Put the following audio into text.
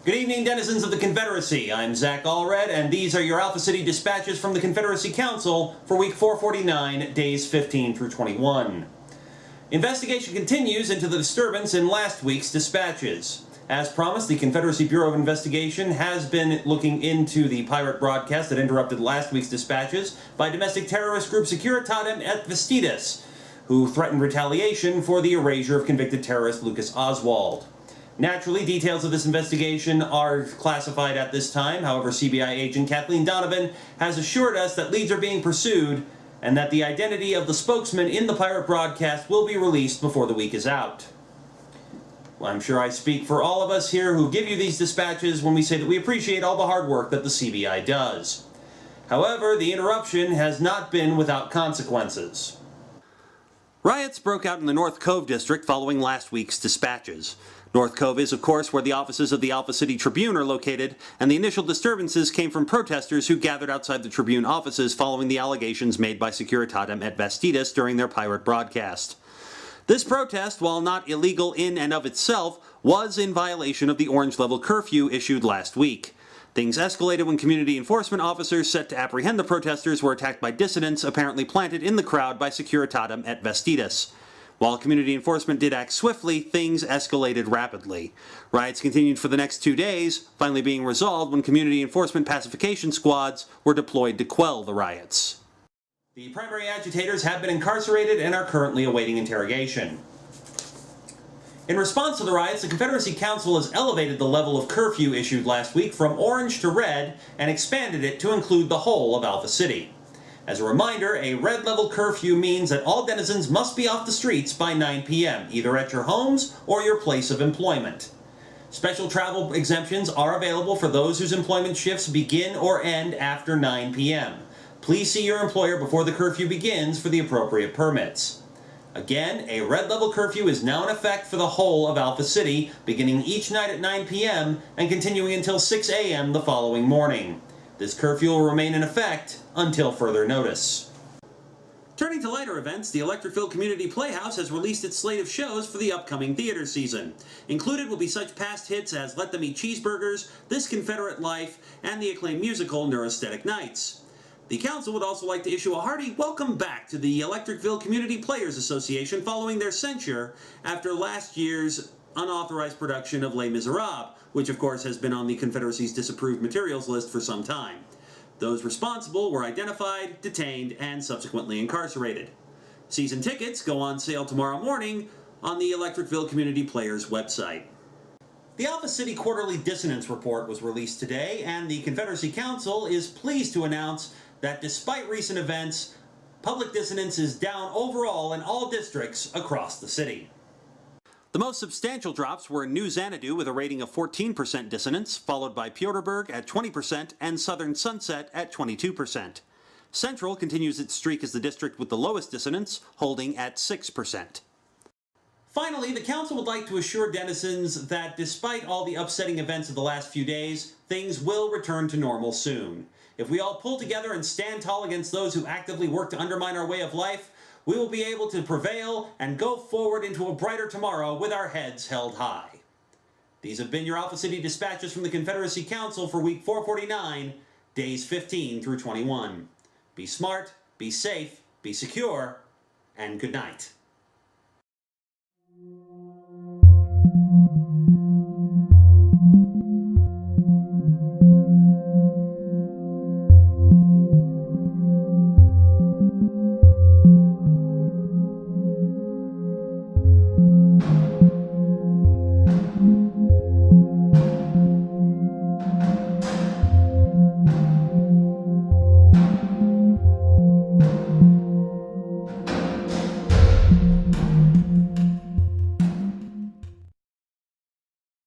Good evening, denizens of the Confederacy. I'm Zach Allred, and these are your Alpha City dispatches from the Confederacy Council for week 449, days 15 through 21. Investigation continues into the disturbance in last week's dispatches. As promised, the Confederacy Bureau of Investigation has been looking into the pirate broadcast that interrupted last week's dispatches by domestic terrorist group Securitatem et Vestidas, who threatened retaliation for the erasure of convicted terrorist Lucas Oswald. Naturally, details of this investigation are classified at this time. However, CBI agent Kathleen Donovan has assured us that leads are being pursued and that the identity of the spokesman in the pirate broadcast will be released before the week is out. Well, I'm sure I speak for all of us here who give you these dispatches when we say that we appreciate all the hard work that the CBI does. However, the interruption has not been without consequences. Riots broke out in the North Cove district following last week's dispatches. North Cove is, of course, where the offices of the Alpha City Tribune are located, and the initial disturbances came from protesters who gathered outside the Tribune offices following the allegations made by Securitatem et Vestidas during their pirate broadcast. This protest, while not illegal in and of itself, was in violation of the orange-level curfew issued last week. Things escalated when community enforcement officers set to apprehend the protesters were attacked by dissidents apparently planted in the crowd by Securitatem et Vestidas. While community enforcement did act swiftly, things escalated rapidly. Riots continued for the next 2 days, finally being resolved when community enforcement pacification squads were deployed to quell the riots. The primary agitators have been incarcerated and are currently awaiting interrogation. In response to the riots, the Confederacy Council has elevated the level of curfew issued last week from orange to red and expanded it to include the whole of Alpha City. As a reminder, a red-level curfew means that all denizens must be off the streets by 9 p.m., either at your homes or your place of employment. Special travel exemptions are available for those whose employment shifts begin or end after 9 p.m. Please see your employer before the curfew begins for the appropriate permits. Again, a red-level curfew is now in effect for the whole of Alpha City, beginning each night at 9 p.m. and continuing until 6 a.m. the following morning. This curfew will remain in effect until further notice. Turning to lighter events, the Electricville Community Playhouse has released its slate of shows for the upcoming theater season. Included will be such past hits as Let Them Eat Cheeseburgers, This Confederate Life, and the acclaimed musical Neurostethic Nights. The Council would also like to issue a hearty welcome back to the Electricville Community Players Association following their censure after last year's unauthorized production of Les Miserables, which of course has been on the Confederacy's disapproved materials list for some time. Those responsible were identified, detained, and subsequently incarcerated. Season tickets go on sale tomorrow morning on the Electricville Community Players website. The Alpha City Quarterly Dissonance Report was released today, and the Confederacy Council is pleased to announce that despite recent events, public dissonance is down overall in all districts across the city. The most substantial drops were in New Xanadu with a rating of 14% dissonance, followed by Pioterburg at 20% and Southern Sunset at 22%. Central continues its streak as the district with the lowest dissonance, holding at 6%. Finally, the Council would like to assure denizens that despite all the upsetting events of the last few days, things will return to normal soon. If we all pull together and stand tall against those who actively work to undermine our way of life, we will be able to prevail and go forward into a brighter tomorrow with our heads held high. These have been your Alpha City dispatches from the Confederacy Council for week 449, days 15 through 21. Be smart, be safe, be secure, and good night.